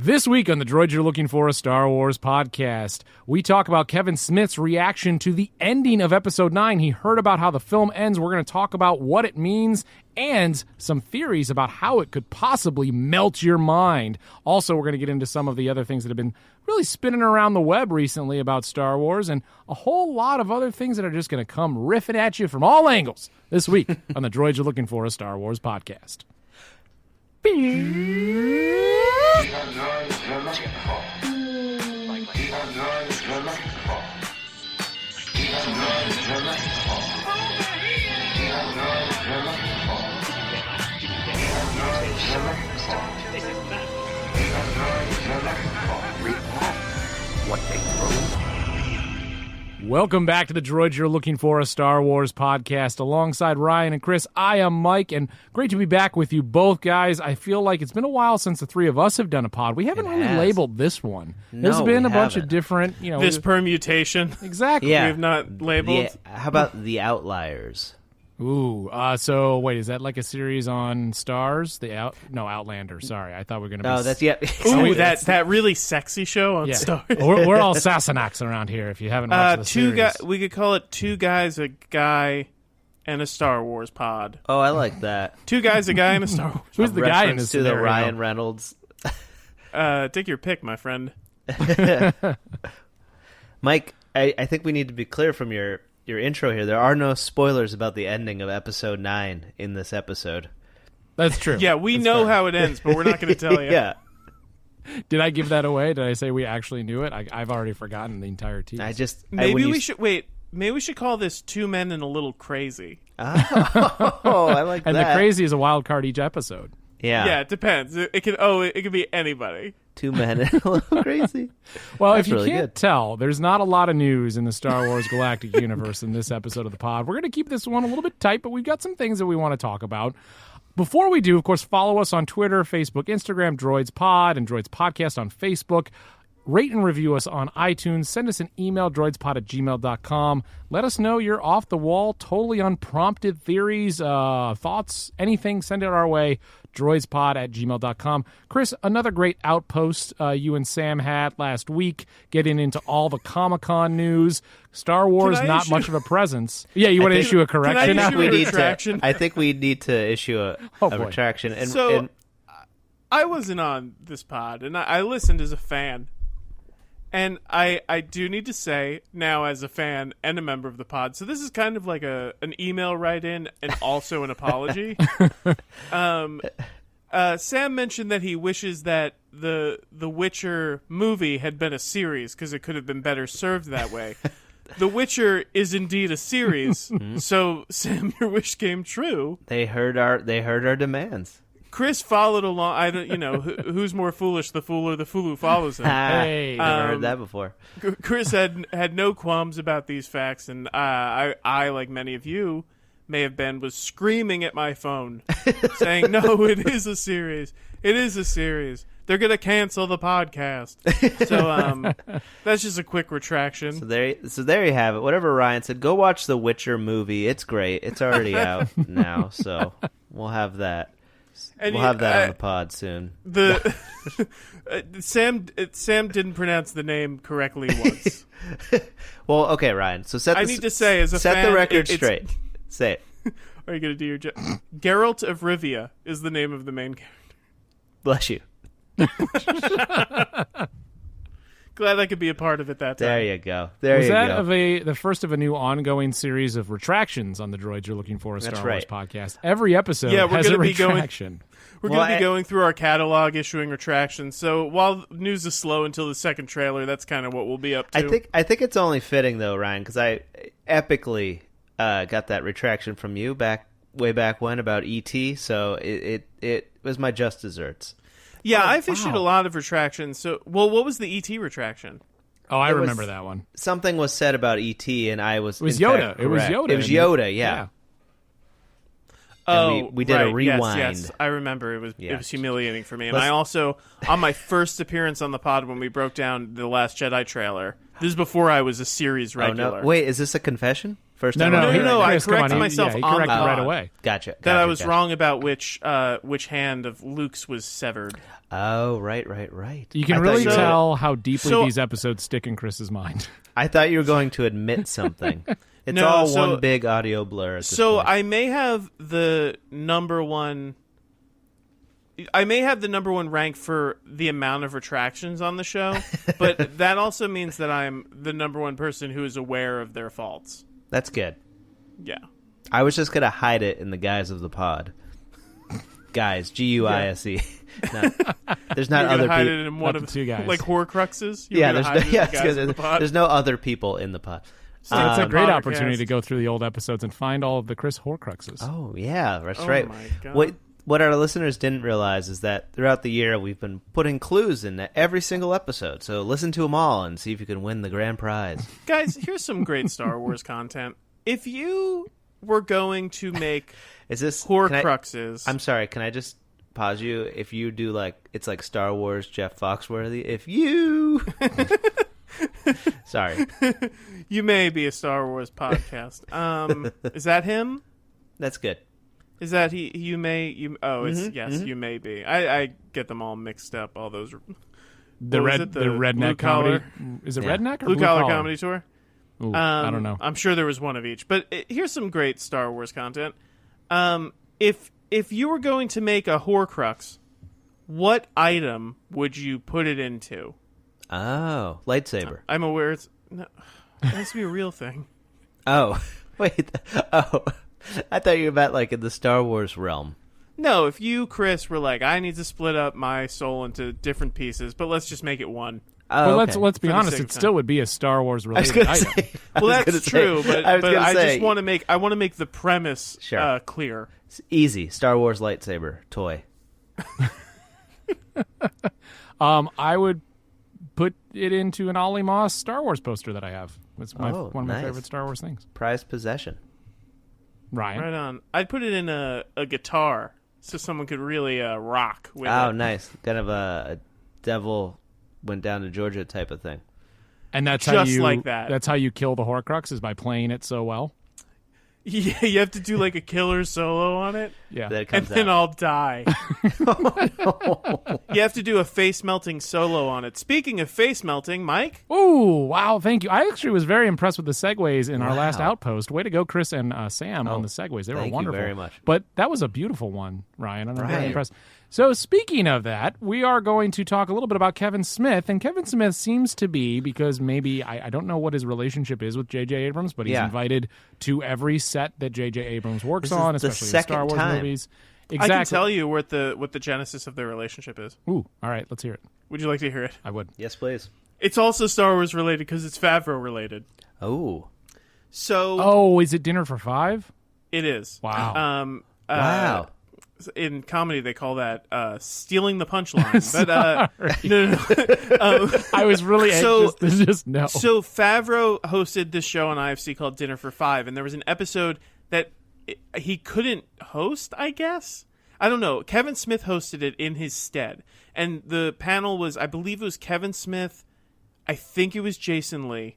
This week on the Droids You're Looking For, a Star Wars podcast, we talk about Kevin Smith's reaction to the ending of Episode 9. He heard about how the film ends. We're going to talk about what it means and some theories about how it could possibly melt your mind. Also, we're going to get into some of the other things that have been really spinning around the web recently about Star Wars and a whole lot of other things that are just going to come riffing at you from all angles this week on the Droids You're Looking For, a Star Wars podcast. Welcome back to the Droids You're Looking For, a Star Wars podcast. Alongside Ryan and Chris, I am Mike, and great to be back with you both, guys. I feel like it's been a while since the three of us have done a pod. We haven't really labeled this one. There's been a bunch of different, this permutation. Exactly. Yeah. We have not labeled. How about The Outliers? Ooh, so wait, is that like a series on Stars? Outlander. Sorry, I thought we were going to be... Oh, that's, yeah. Ooh, that really sexy show on Stars. we're all Sassenachs around here if you haven't watched the series. We could call it Two Guys, a Guy, and a Star Wars pod. Oh, I like that. Two Guys, a Guy, and a Star Wars Who's the guy in this to scenario? the Ryan Reynolds. Take your pick, my friend. Mike, I think we need to be clear from your intro here. There are no spoilers about the ending of Episode 9 in this episode. That's true. Yeah, we know how it ends, but we're not going to tell you. Yeah. Did I give that away? Did I say we actually knew it? I've already forgotten the entire tease. Maybe we should call this Two Men and a Little Crazy. Oh, I like and that. the crazy is a wild card each episode. Yeah. Yeah, it depends. It could be anybody. Two men and a little crazy. Well, That's if you really can't tell, there's not a lot of news in the Star Wars Galactic Universe in this episode of the pod. We're going to keep this one a little bit tight, but we've got some things that we want to talk about. Before we do, of course, follow us on Twitter, Facebook, Instagram, Droids Pod, and Droids Podcast on Facebook. Rate and review us on iTunes. Send us an email, droidspod@gmail.com. Let us know your off-the-wall, totally unprompted theories, thoughts, anything. Send it our way, droidspod@gmail.com. Chris, another great outpost you and Sam had last week, getting into all the Comic-Con news. Star Wars, not much of a presence. Yeah, you want to issue a correction? I think we need to issue a retraction. And I wasn't on this pod, and I listened as a fan. And I do need to say, now as a fan and a member of the pod, so this is kind of like an email write-in and also an apology. Sam mentioned that he wishes that the Witcher movie had been a series because it could have been better served that way. The Witcher is indeed a series, so Sam, your wish came true. They heard our demands. Chris followed along. I don't, who's more foolish, the fool or the fool who follows him? Hey, never heard that before. Chris had no qualms about these facts, and I, like many of you may have been, was screaming at my phone, saying, "No, it is a series. It is a series. They're gonna cancel the podcast." So that's just a quick retraction. So there you have it. Whatever Ryan said, go watch the Witcher movie. It's great. It's already out now, so we'll have that. And we'll have that on the pod soon. Sam didn't pronounce the name correctly once. Well, okay, Ryan. So set the record straight. Say it. Are you going to do your job? Geralt of Rivia is the name of the main character. Bless you. Glad I could be a part of it that time. There you go. Was that the first of a new ongoing series of retractions on the Droids You're Looking For, a Star Wars podcast? Every episode has a retraction. We're going to be going through our catalog, issuing retractions. So while news is slow until the second trailer, that's kind of what we'll be up to. I think it's only fitting, though, Ryan, because I epically got that retraction from you way back when about E.T., so it was my just desserts. Yeah, I've issued a lot of retractions. So, what was the E.T. retraction? Oh, I remember that one. Something was said about E.T., and I was... It was Yoda. It was Yoda. It was Yoda, yeah. And we did a rewind. Yes, I remember. It was humiliating for me. And I also, on my first appearance on the pod when we broke down the Last Jedi trailer, this is before I was a series regular. Oh, no. Wait, is this a confession? First No, time. no, around. no, I Chris, come corrected on, myself he on corrected the right pod. away. Gotcha. That I was wrong about which hand of Luke's was severed. Oh, right. You can I really thought you- tell how deeply So- these episodes stick in Chris's mind. I thought you were going to admit something. It's No, all so- one big audio blur. At this So point. I may have the number one. I may have the number one rank for the amount of retractions on the show, but that also means that I'm the number one person who is aware of their faults. That's good. Yeah. I was just gonna hide it in the guise of the pod. Guys, Guise. No, there's not You're other gonna hide people. it in one Not of the two guys. like Horcruxes. You're Yeah, gonna there's hide no, it in yeah, the guys of the pod? there's no other people in the pod. It's a great podcast. opportunity to go through the old episodes and find all of the Chris Horcruxes. Oh yeah, that's Oh right. my God. What our listeners didn't realize is that throughout the year we've been putting clues in every single episode. So listen to them all and see if you can win the grand prize. Guys, here's some great Star Wars content. If you were going to make Is this Horcruxes, I'm sorry. Can I just pause you? If you do it's like Star Wars Jeff Foxworthy. If you, sorry, you may be a Star Wars podcast. Is that him? that's good. Is that he? You may. You. Oh, it's Mm-hmm, yes. You may be. I get them all mixed up. All those. the what was red, it, the the redneck blue comedy. collar? Is it Yeah. redneck or Blue collar comedy tour. Ooh, I don't know. I'm sure there was one of each. But here's some great Star Wars content. If you were going to make a Horcrux, what item would you put it into? Oh, lightsaber. I'm aware it's. No, it has to be a real thing. Oh, wait. Oh, I thought you meant in the Star Wars realm. No, if you, Chris, were like, I need to split up my soul into different pieces, but let's just make it one. Oh, But okay. let's be For the honest, sake it of still time. would be a Star Wars I was related gonna item. say. Well, that's true, but I say, just want to make the premise Sure. clear. It's easy. Star Wars lightsaber toy. I would put it into an Ollie Moss Star Wars poster that I have. It's one of my nice. favorite Star Wars things. Prized possession. Ryan. Right on. I'd put it in a guitar so someone could really rock with Oh, it. nice. Kind of a devil went down to Georgia type of thing. And that's Just how you like that. That's how you kill the Horcrux, is by playing it so well. Yeah, you have to do like a killer solo on it, Yeah. That and comes then out. I'll die. You have to do a face melting solo on it. Speaking of face melting, Mike. Ooh, wow, thank you. I actually was very impressed with the segues in our last Wow. outpost. Way to go, Chris and Sam, on the segues. They were thank you wonderful. very much. But that was a beautiful one, Ryan, and I'm very Right. impressed. So speaking of that, we are going to talk a little bit about Kevin Smith. And Kevin Smith seems to be, because maybe, I don't know what his relationship is with J.J. Abrams, but he's Yeah. invited to every set that J.J. Abrams works This is on, the especially in Star second Wars time. movies. I Exactly. can tell you what the genesis of their relationship is. Ooh, all right, let's hear it. Would you like to hear it? I would. Yes, please. It's also Star Wars related because it's Favreau related. Oh. So Oh, is it Dinner for Five? it is. Wow. Wow. In comedy, they call that stealing the punchline. But no. I was really So- anxious to just know. So Favreau hosted this show on IFC called Dinner for Five, and there was an episode that he couldn't host, I guess. I don't know. Kevin Smith hosted it in his stead. And the panel was, I believe it was Kevin Smith, I think it was Jason Lee,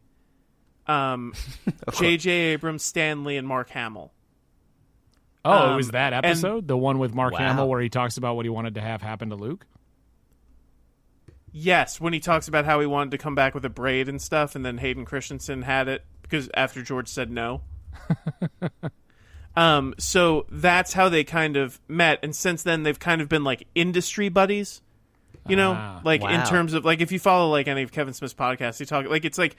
J.J. Abrams, Stan Lee, and Mark Hamill. Oh, it was that episode? The one with Mark Wow. Hamill where he talks about what he wanted to have happen to Luke? Yes, when he talks about how he wanted to come back with a braid and stuff, and then Hayden Christensen had it because after George said no. So that's how they kind of met, and since then they've kind of been like industry buddies. You know, Ah, like in wow. terms of like if you follow like any of Kevin Smith's podcasts, he talk like it's like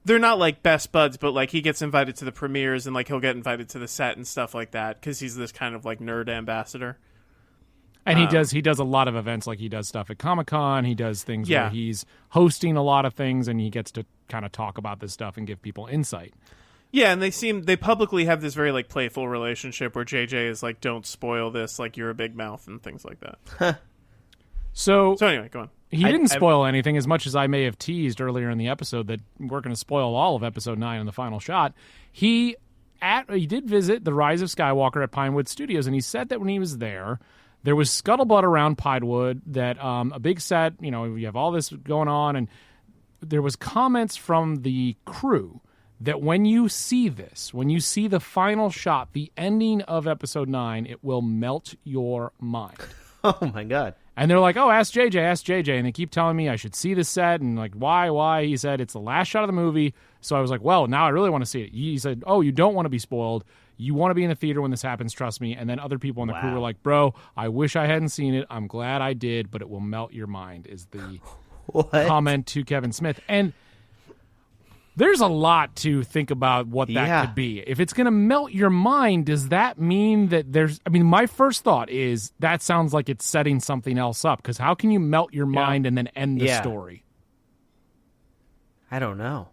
they're not like best buds, but like he gets invited to the premieres and like he'll get invited to the set and stuff like that because he's this kind of like nerd ambassador. And he does a lot of events, like he does stuff at Comic-Con. He does things Yeah. where he's hosting a lot of things, and he gets to kind of talk about this stuff and give people insight. Yeah, and they publicly have this very like playful relationship where JJ is like, "Don't spoil this, like you're a big mouth" and things like that. So So anyway, go on. he didn't spoil anything, as much as I may have teased earlier in the episode that we're going to spoil all of Episode 9 in the final shot. He did visit the Rise of Skywalker at Pinewood Studios, and he said that when he was there was scuttlebutt around Pinewood that a big set, you have all this going on, and there was comments from the crew that when you see this, when you see the final shot, the ending of episode 9, it will melt your mind. Oh my God. And they're like, oh, ask JJ. And they keep telling me I should see the set. And like, why? He said, it's the last shot of the movie. So I was like, well, now I really want to see it. He said, oh, you don't want to be spoiled. You want to be in the theater when this happens, trust me. And then other people in the crew were like, bro, I wish I hadn't seen it. I'm glad I did, but it will melt your mind, is the comment to Kevin Smith. And there's a lot to think about what that could be. If it's going to melt your mind, does that mean that there's... I mean, my first thought is that sounds like it's setting something else up, because how can you melt your mind and then end the story? I don't know.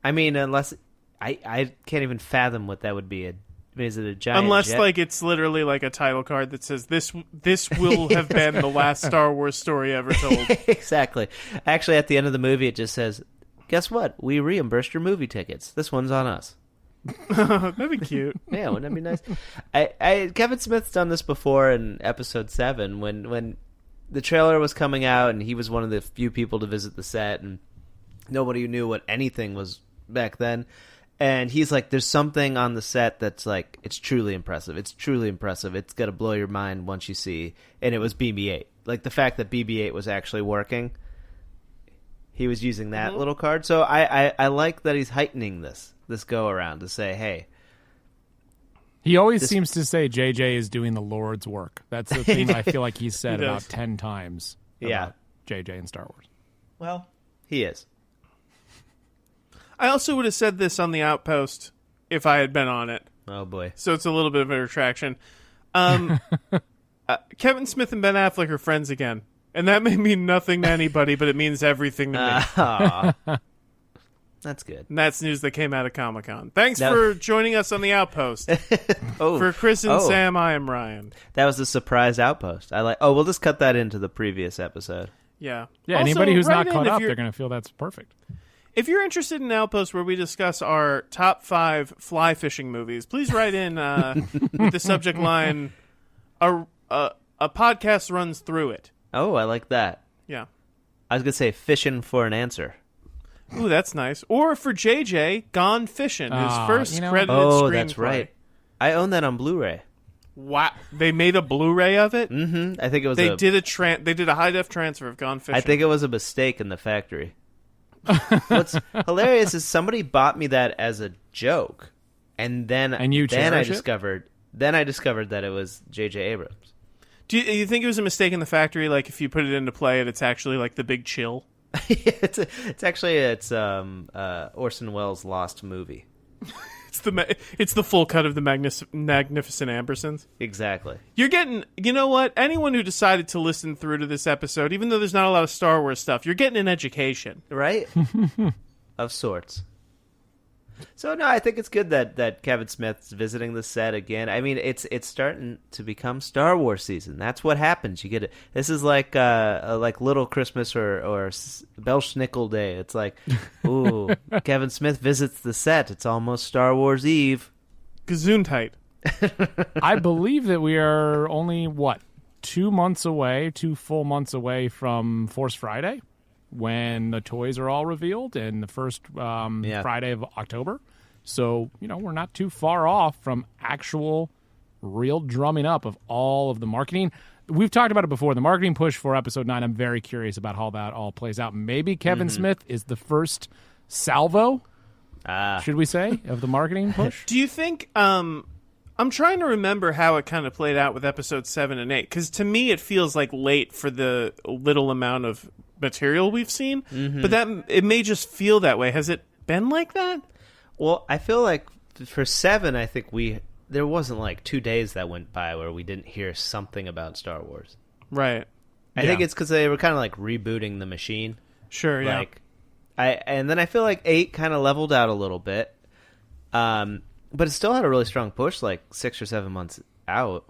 I mean, unless... I can't even fathom what that would be. Is it a giant Unless, jet? like, it's literally like a title card that says, this will have been the last Star Wars story ever told. Exactly. Actually, at the end of the movie, it just says... Guess what? We reimbursed your movie tickets. This one's on us. That'd be cute. Yeah, wouldn't that be nice? Kevin Smith's done this before in episode 7 when the trailer was coming out and he was one of the few people to visit the set and nobody knew what anything was back then. And he's like, there's something on the set that's like, it's truly impressive. It's truly impressive. It's going to blow your mind once you see. And it was BB-8. Like the fact that BB-8 was actually working. He was using that little card. So I like that he's heightening this go around to say, hey. He always seems to say JJ is doing the Lord's work. That's the thing I feel like he's said about 10 times about JJ and Star Wars. Well, he is. I also would have said this on the Outpost if I had been on it. Oh, boy. So it's a little bit of a retraction. Kevin Smith and Ben Affleck are friends again. And that may mean nothing to anybody, but it means everything to me. That's good. And that's news that came out of Comic-Con. Thanks for joining us on the Outpost. For Chris and Sam, I am Ryan. That was the surprise Outpost. We'll just cut that into the previous episode. Yeah. Yeah, Also, anybody who's not caught up, you're they're going to feel that's perfect. If you're interested in Outpost, where we discuss our top 5 fly fishing movies, please write in with the subject line, a podcast runs through it. Oh, I like that. Yeah. I was going to say fishing for an answer. Ooh, that's nice. Or for JJ, Gone Fishing, his first credited screenplay. That's right. I own that on Blu-ray. Wow. They made a Blu-ray of it? Mm-hmm. I think it was they did a high-def transfer of Gone Fishing. I think it was a mistake in the factory. What's hilarious is somebody bought me that as a joke, and then I discovered that it was J.J. Abrams. Do you think it was a mistake in the factory? Like if you put it into play, and it's actually like The Big Chill. It's Orson Welles' lost movie. It's the full cut of the Magnificent Ambersons. Exactly. You're getting, you know what? Anyone who decided to listen through to this episode, even though there's not a lot of Star Wars stuff, you're getting an education, right? Of sorts. So no, I think it's good that Kevin Smith's visiting the set again. I mean, it's starting to become Star Wars season. That's what happens. You get it. This is like Little Christmas or Belschnickel Day. It's like, ooh, Kevin Smith visits the set. It's almost Star Wars Eve. Gesundheit. I believe that we are only 2 full months away from Force Friday, when the toys are all revealed, and the first Friday of October. So, we're not too far off from actual real drumming up of all of the marketing. We've talked about it before. The marketing push for Episode 9, I'm very curious about how that all plays out. Maybe Kevin Smith is the first salvo, should we say, of the marketing push? Do you think... I'm trying to remember how it kind of played out with Episode 7 and 8, because to me it feels like late for the little amount of material we've seen, but it may just feel that way. Has it been like that? Well, I feel like for 7, I think there wasn't like 2 days that went by where we didn't hear something about Star Wars. Right. I think it's because they were kind of like rebooting the machine. Sure, yeah. And then I feel like 8 kind of leveled out a little bit, but it still had a really strong push, like 6 or 7 months out.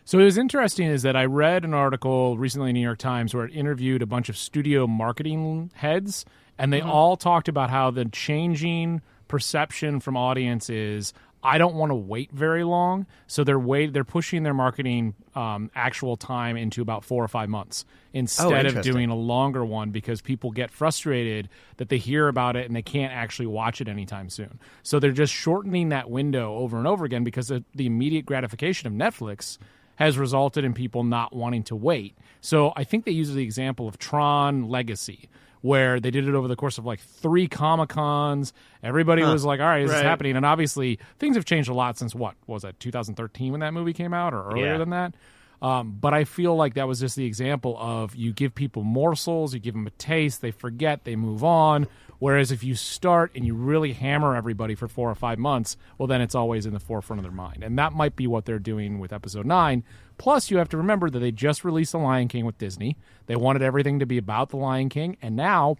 So it was interesting is that I read an article recently in the New York Times where it interviewed a bunch of studio marketing heads, and they all talked about how the changing perception from audiences I don't want to wait very long, so they're pushing their marketing actual time into about 4 or 5 months instead of doing a longer one because people get frustrated that they hear about it and they can't actually watch it anytime soon. So they're just shortening that window over and over again because the immediate gratification of Netflix has resulted in people not wanting to wait. So I think they use the example of Tron Legacy, where they did it over the course of like 3 Comic-Cons. Everybody was like, all right, is this happening? And obviously, things have changed a lot since what was that, 2013 when that movie came out, or earlier than that? But I feel like that was just the example of you give people morsels, you give them a taste, they forget, they move on. Whereas if you start and you really hammer everybody for 4 or 5 months, well, then it's always in the forefront of their mind. And that might be what they're doing with Episode 9. Plus, you have to remember that they just released The Lion King with Disney. They wanted everything to be about The Lion King. And now,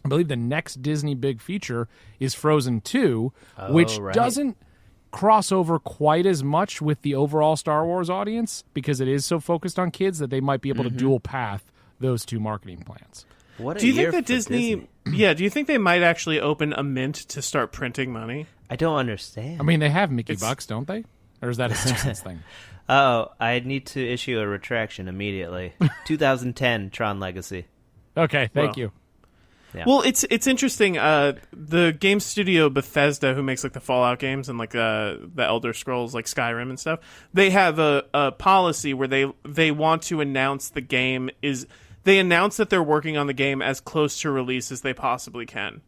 I believe the next Disney big feature is Frozen 2, which doesn't cross over quite as much with the overall Star Wars audience because it is so focused on kids that they might be able to dual path those 2 marketing plans. Do you think that Disney? Yeah, do you think they might actually open a mint to start printing money? I don't understand. I mean, they have Mickey Bucks, don't they? Or is that a Simpsons thing? Oh, I need to issue a retraction immediately. 2010 Tron Legacy. Okay, thank you. Yeah. Well, it's interesting. The game studio Bethesda, who makes like the Fallout games and like the Elder Scrolls, like Skyrim and stuff, they have a policy where they want to announce the game is. They announce that they're working on the game as close to release as they possibly can.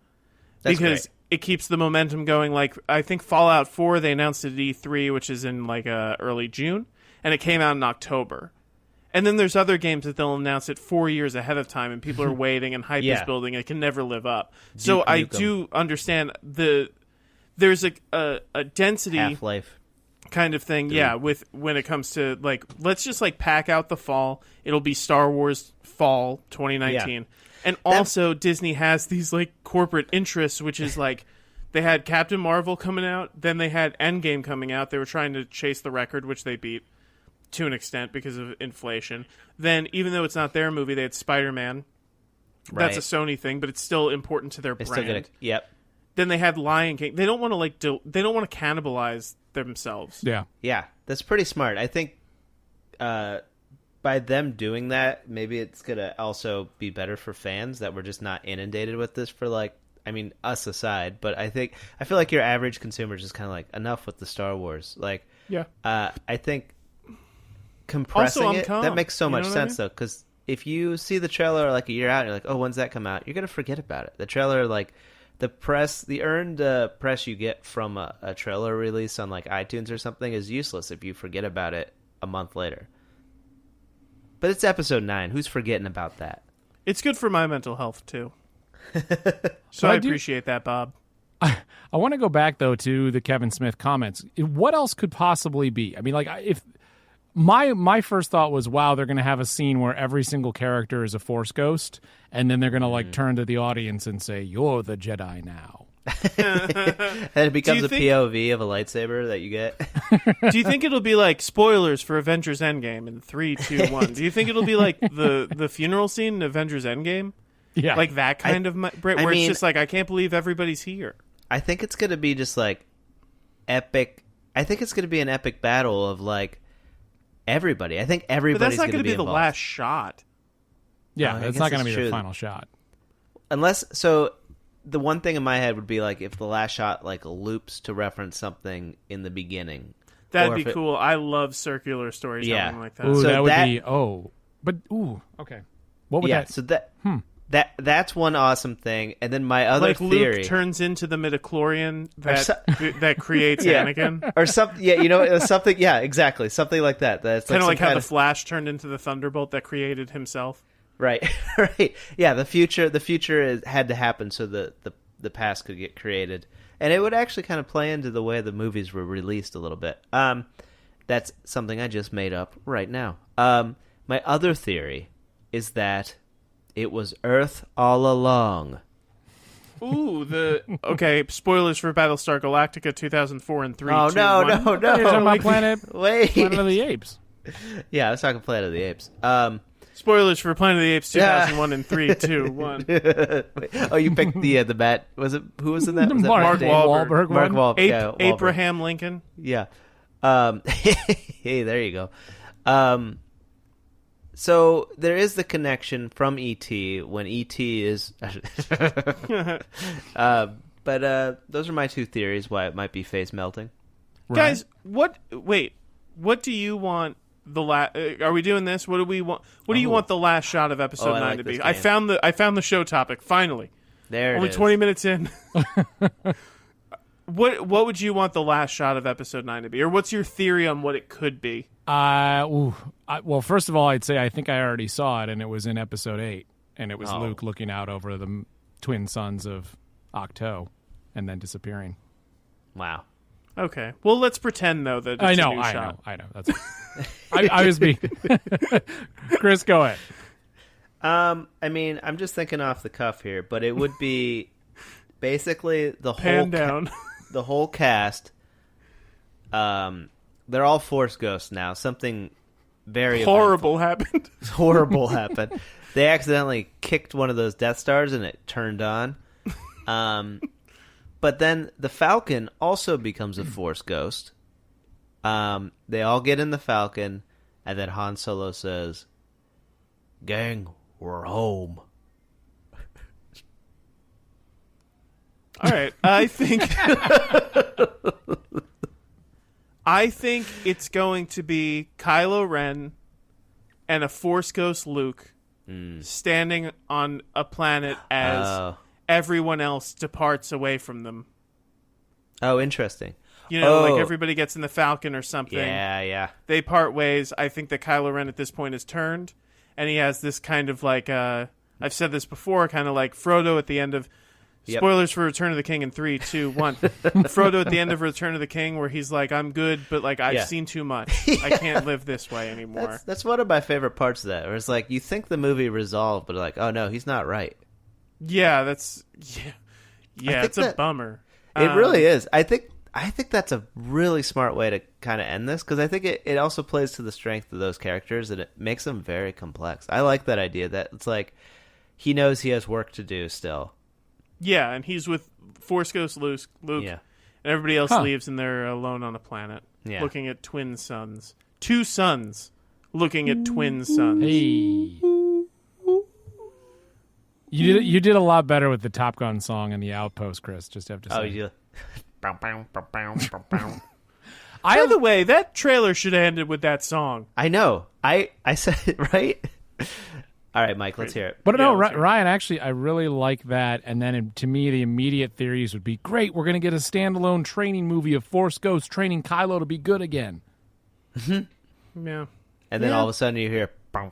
That's because great. It keeps the momentum going. Like, I think Fallout 4, they announced it at E3, which is in like early June, and it came out in October. And then there's other games that they'll announce it 4 years ahead of time, and people are waiting, and hype is building, and it can never live up. So I do understand there's a density... Half-Life. Kind of thing, with when it comes to like, let's just like pack out the fall. It'll be Star Wars fall 2019, and also Disney has these like corporate interests, which is like they had Captain Marvel coming out, then they had Endgame coming out. They were trying to chase the record, which they beat to an extent because of inflation. Then, even though it's not their movie, they had Spider-Man. That's a Sony thing, but it's still important to their brand. Then they had Lion King. They don't want to they don't want to cannibalize themselves. Yeah, that's pretty smart. I think by them doing that, maybe it's gonna also be better for fans that we're just not inundated with this for like, I mean, us aside. But I feel like your average consumer is just kind of like, enough with the Star Wars. Like, I think compressing that makes so much sense though, because if you see the trailer like a year out, and you're like, oh, when's that come out? You're gonna forget about it. The trailer, like. The earned press you get from a trailer release on like iTunes or something is useless if you forget about it a month later. But it's episode 9. Who's forgetting about that? It's good for my mental health too. So I appreciate that, Bob. I want to go back though to the Kevin Smith comments. What else could possibly be? I mean, like if my first thought was, wow, they're going to have a scene where every single character is a Force ghost, and then they're going to like turn to the audience and say, "You're the Jedi now." And it becomes a POV of a lightsaber that you get. Do you think it'll be like spoilers for Avengers Endgame in 3, 2, 1? Do you think it'll be like the funeral scene in Avengers Endgame? Yeah, like that kind of where it's just like, I can't believe everybody's here. I think it's going to be just like epic. I think it's going to be an epic battle of like. Everybody. I think everybody's going to be the last shot. Yeah, it's not going to be the final shot. Unless, so the one thing in my head would be like if the last shot like loops to reference something in the beginning. That'd be cool. I love circular storytelling like that. Ooh, so that would be, okay. What would that? So that's one awesome thing. And then my other theory. Luke turns into the midichlorian that creates Anakin. Or something, something, exactly. Something like that. That's kind of like how the Flash turned into the Thunderbolt that created himself. Right, right. Yeah, the future had to happen so the past could get created. And it would actually kind of play into the way the movies were released a little bit. That's something I just made up right now. My other theory is that it was Earth all along. Ooh, okay. Spoilers for Battlestar Galactica 2004 and 3. Oh, no. You're talking about Planet of the Apes. Yeah, I was talking Planet of the Apes. Spoilers for Planet of the Apes 2001 and 3, 2, 1. Oh, you picked the bat. Was it who was in that? Was that Mark Wahlberg. Mark Wahlberg. Yeah, Wahlberg. Abraham Lincoln. Yeah. Hey, there you go. So there is the connection from E.T. when E.T. is... but those are my two theories why it might be face melting. Right. Guys, what do you want are we doing this? What do we want? What do you want the last shot of episode 9 to be? I found the show topic finally. There it Only is. 20 minutes in. What would you want the last shot of episode 9 to be? Or what's your theory on what it could be? Well, first of all, I'd say I think I already saw it, and it was in episode 8, and it was Luke looking out over the twin sons of Octo and then disappearing. Wow. Okay. Well, let's pretend, though, that it's I a know. new shot. That's I was being... Chris, go ahead. I mean, I'm just thinking off the cuff here, but it would be basically the Pan down. The whole cast. They're all Force ghosts now. Something very horrible happened. Horrible happened. They accidentally kicked one of those Death Stars and it turned on. But then the Falcon also becomes a Force ghost. They all get in the Falcon, and then Han Solo says, "Gang, we're home." All right, I think it's going to be Kylo Ren and a Force ghost Luke standing on a planet as everyone else departs away from them. Oh, interesting. You know, like everybody gets in the Falcon or something. Yeah. They part ways. I think that Kylo Ren at this point is turned, and he has this kind of like, I've said this before, kind of like Frodo at the end of, spoilers for Return of the King in 3, 2, 1. Frodo at the end of Return of the King where he's like, I'm good, but like I've seen too much. I can't live this way anymore. That's one of my favorite parts of that, where it's like, you think the movie resolved, but like, oh no, he's not right. Yeah, it's a bummer. It really is. I think that's a really smart way to kind of end this, because I think it also plays to the strength of those characters, and it makes them very complex. I like that idea that it's like he knows he has work to do still. Yeah, and he's with Force Ghost Luke, and everybody else leaves, and they're alone on a planet, looking at twin suns. Two suns looking at twin suns. Hey. You did a lot better with the Top Gun song and the Outpost, Chris. Just have to say. Oh, you. By the way, that trailer should have ended with that song. I know. I said it right. All right, Mike, let's hear it. But no, Ryan, actually, I really like that. And then to me, the immediate theories would be, great, we're going to get a standalone training movie of Force Ghosts training Kylo to be good again. Yeah. And then all of a sudden you hear... I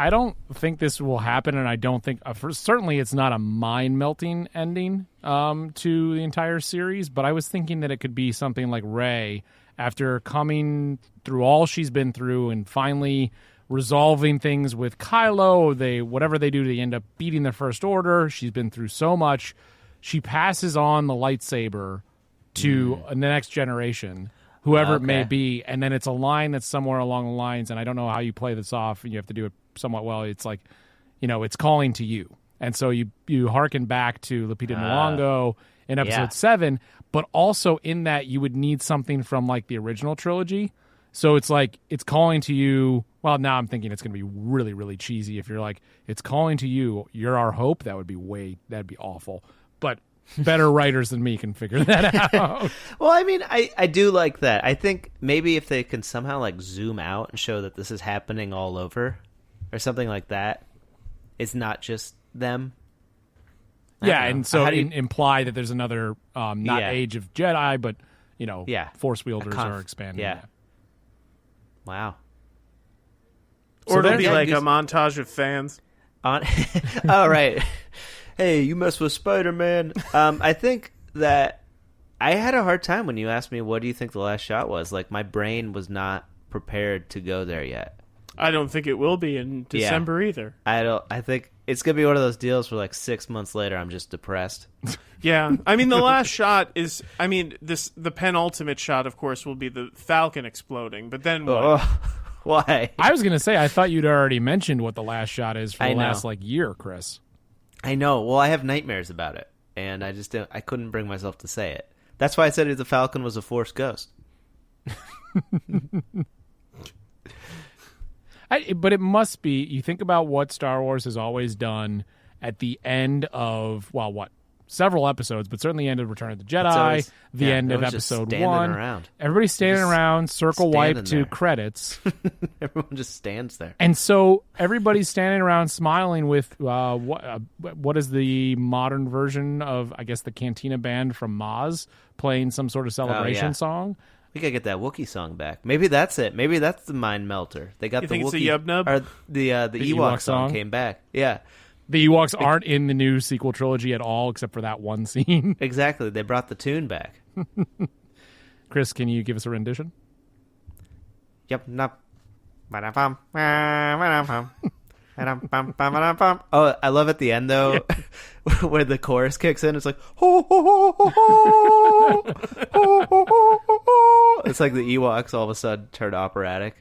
don't think this will happen, and I don't think certainly it's not a mind-melting ending to the entire series, but I was thinking that it could be something like Rey, after coming through all she's been through and finally resolving things with Kylo, whatever they do, they end up beating the First Order. She's been through so much. She passes on the lightsaber to the next generation, whoever it may be, and then it's a line that's somewhere along the lines, and I don't know how you play this off, and you have to do it somewhat well. It's like, it's calling to you. And so you hearken back to Lupita Nyong'o in episode 7, but also in that you would need something from like the original trilogy. So it's like, it's calling to you. Well, now I'm thinking it's going to be really, really cheesy. If you're like, it's calling to you, you're our hope, that'd be awful. But better writers than me can figure that out. Well, I mean, I do like that. I think maybe if they can somehow like zoom out and show that this is happening all over or something like that, it's not just them. Yeah, and so imply that there's another, not Age of Jedi, but, Force wielders are expanding. Yeah. Wow. Or it'll be like a montage of fans. Oh, right. Hey, you mess with Spider-Man. I think that I had a hard time when you asked me, what do you think the last shot was? Like, my brain was not prepared to go there yet. I don't think it will be in December either. I think it's gonna be one of those deals where like 6 months later, I'm just depressed. Yeah, I mean the last shot is. I mean the penultimate shot, of course, will be the Falcon exploding. But then what? Oh, why? I was gonna say I thought you'd already mentioned what the last shot is for I the know. last like year, Chris. I know. Well, I have nightmares about it, and I couldn't bring myself to say it. That's why I said the Falcon was a Force ghost. But it must be. You think about what Star Wars has always done at the end of several episodes, but certainly the end of Return of the Jedi, always, the end of everyone's just Episode standing 1. around. Everybody's standing around, circle wipe standing to there. credits, Everyone just stands there. and so everybody's standing around smiling with what is the modern version of, I guess, the Cantina Band from Maz playing some sort of celebration song. We gotta get that Wookiee song back. Maybe that's it. Maybe that's the Mind Melter. They got You the think Wookiee, it's a Yub Nub? or the Ewok song came back. Yeah, The Ewoks aren't in the new sequel trilogy at all, except for that one scene. exactly. They brought the tune back. Chris, can you give us a rendition? Yep. Nup. Ba-da-bum. Ba-da-bum. Ba-dum-bum-bum-ba-dum-bum. Oh, I love at the end though, where the chorus kicks in. It's like, ho, ho, ho, ho, ho, ho, ho, ho, ho. It's like the Ewoks all of a sudden turn operatic.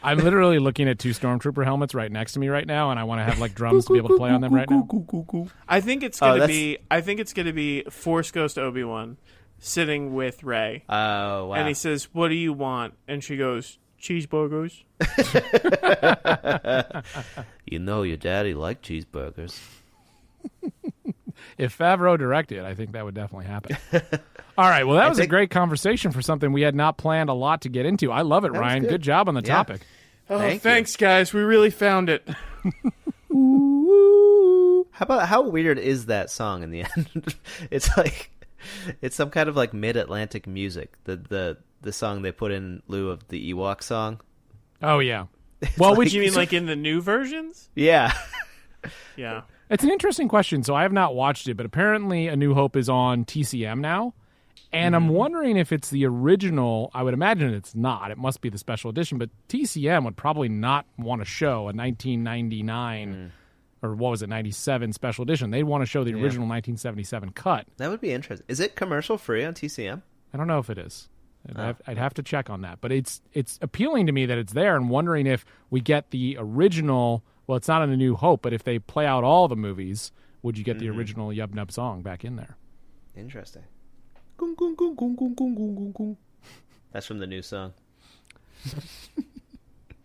I'm literally looking at 2 Stormtrooper helmets right next to me right now, and I want to have like drums to be able to play on them right now. I think it's gonna be. I think it's gonna be Force Ghost Obi-Wan sitting with Rey, Oh wow! and he says, "What do you want?" And she goes, "Cheeseburgers." You know your daddy liked cheeseburgers. If Favreau directed, I think that would definitely happen. All right, well, that was a great conversation for something we had not planned a lot to get into. I love it, Ryan. Good job on the topic. Oh, thanks, guys. We really found it. How weird is that song in the end? It's like it's some kind of like mid-Atlantic music. The song they put in lieu of the Ewok song. Oh yeah. Well, which You mean like in the new versions? Yeah. Yeah. It's an interesting question. So I have not watched it, but apparently A New Hope is on TCM now. And I'm wondering if it's the original. I would imagine it's not. It must be the special edition. But TCM would probably not want to show a 1999 or what was it, 97 special edition. They'd want to show the original 1977 cut. That would be interesting. Is it commercial free on TCM? I don't know if it is. I'd have to check on that. But it's appealing to me that it's there, and wondering if we get the original. Well, it's not in A New Hope, but if they play out all the movies, would you get the original Yub Nub song back in there? Interesting. Gung, gung, gung, gung, gung, gung, gung, gung, gung. That's from the new song.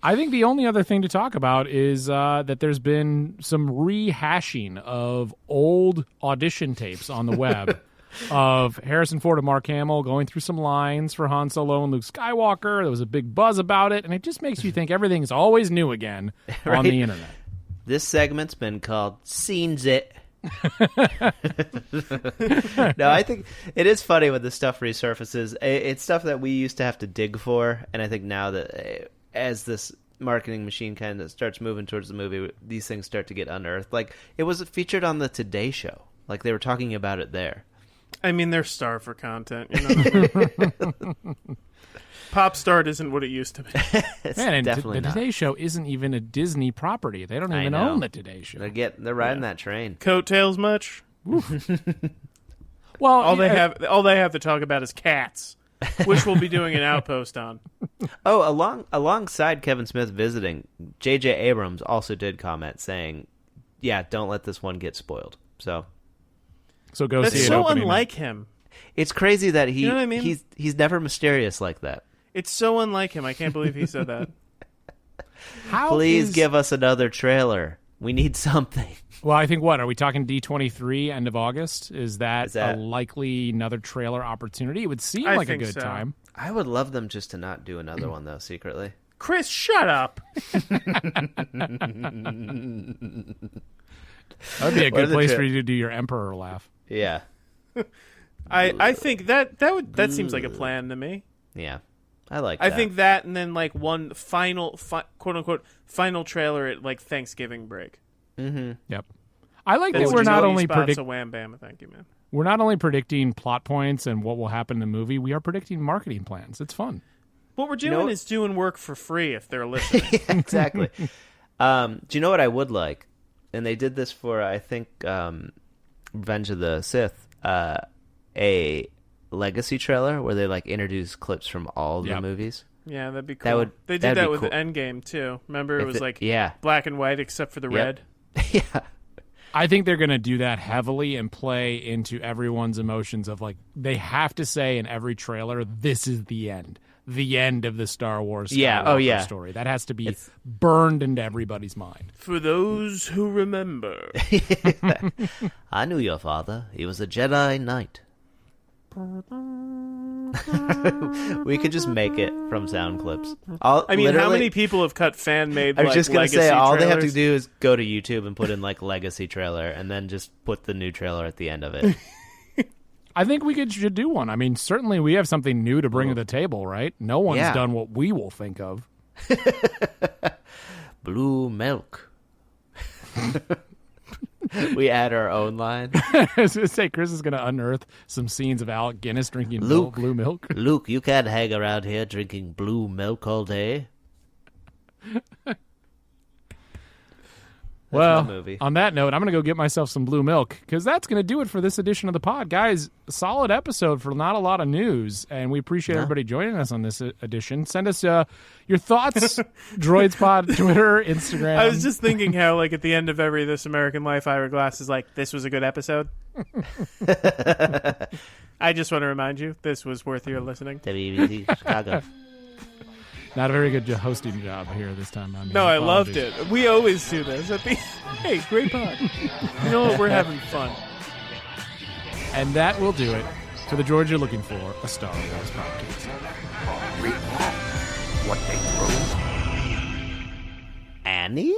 I think the only other thing to talk about is that there's been some rehashing of old audition tapes on the web of Harrison Ford and Mark Hamill going through some lines for Han Solo and Luke Skywalker. There was a big buzz about it, and it just makes you think everything's always new again on the internet. This segment's been called Scenes It. No, I think it is funny when this stuff resurfaces. It's stuff that we used to have to dig for, and I think now that as this marketing machine kind of starts moving towards the movie, these things start to get unearthed. Like, it was featured on the Today Show. Like, they were talking about it there. I mean, they're starved for content. You know? Pop Start isn't what it used to be. It's Man, and definitely the not. Today Show isn't even a Disney property. They don't even know. own the Today Show. They're riding that train. Coattails much? Well, All they have to talk about is cats, which we'll be doing an outpost on. Oh, alongside Kevin Smith visiting, J.J. Abrams also did comment saying, "Yeah, don't let this one get spoiled." So go That's see it. so opening unlike him. it's crazy that You know what I mean? he's never mysterious like that. It's so unlike him. I can't believe he said that. How Please is- give us another trailer. We need something. Well, I think what are we talking? D23 end of August? Is that that- a likely another trailer opportunity? It would seem I like a think good so. time. I would love them just to not do another one though, secretly. Chris, shut up. That would be a What are good the place tra- for you to do your Emperor laugh. Yeah. I think that seems like a plan to me. Yeah. I like I that. think that, and then like one final quote unquote final trailer at like Thanksgiving break. Yep. I like That's that we're not Joey only spots a wham bam. Thank you, man. we're not only predicting plot points and what will happen in the movie. We are predicting marketing plans. It's fun. What we're doing know what- is doing work for free if they're listening. Exactly. Do you know what I would like? And they did this for, I think, Revenge of the Sith, a legacy trailer where they like introduce clips from all the Yep. movies. Yeah, that'd be cool. They did that'd that be with cool. Endgame too. Remember, it If was it- like yeah. black and white except for the red. Yeah. I think they're going to do that heavily and play into everyone's emotions of like they have to say in every trailer, this is the end of the Star Wars Skywalker story. That has to be burned into everybody's mind. For those who remember. I knew your father. He was a Jedi Knight. We could just make it from sound clips. I mean, how many people have cut fan-made I was just gonna legacy say, all they have to trailers? do is go to YouTube and put in like legacy trailer, and then just put the new trailer at the end of it. I think we should do one. I mean, certainly we have something new to bring to the table, right? No one's Yeah. done what we will think of. Blue milk. We add our own line. I was going to say, Chris is going to unearth some scenes of Alec Guinness drinking Luke. blue milk. Luke, you can't hang around here drinking blue milk all day. Well, my movie. on that note, I'm going to go get myself some blue milk because that's going to do it for this edition of the pod. Guys, solid episode for not a lot of news, and we appreciate everybody joining us on this edition. Send us your thoughts, Droids Pod, Twitter, Instagram. I was just thinking how, like, at the end of every This American Life Hourglass is like, this was a good episode. I just want to remind you, this was worth your listening. WBC Chicago. Not a very good hosting job here this time. No, I loved it. We always do this. Hey, great pod. You know what? We're having fun. And that will do it for the Droids You're Looking For, a Star Wars podcast. What they throw. Annie?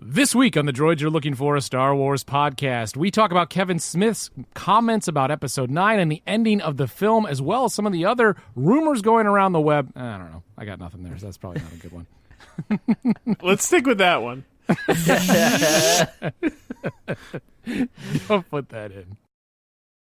This week on the Droids You're Looking For, a Star Wars podcast, we talk about Kevin Smith's comments about Episode 9 and the ending of the film, as well as some of the other rumors going around the web. I don't know. I got nothing there, so that's probably not a good one. Let's stick with that one. Don't put that in.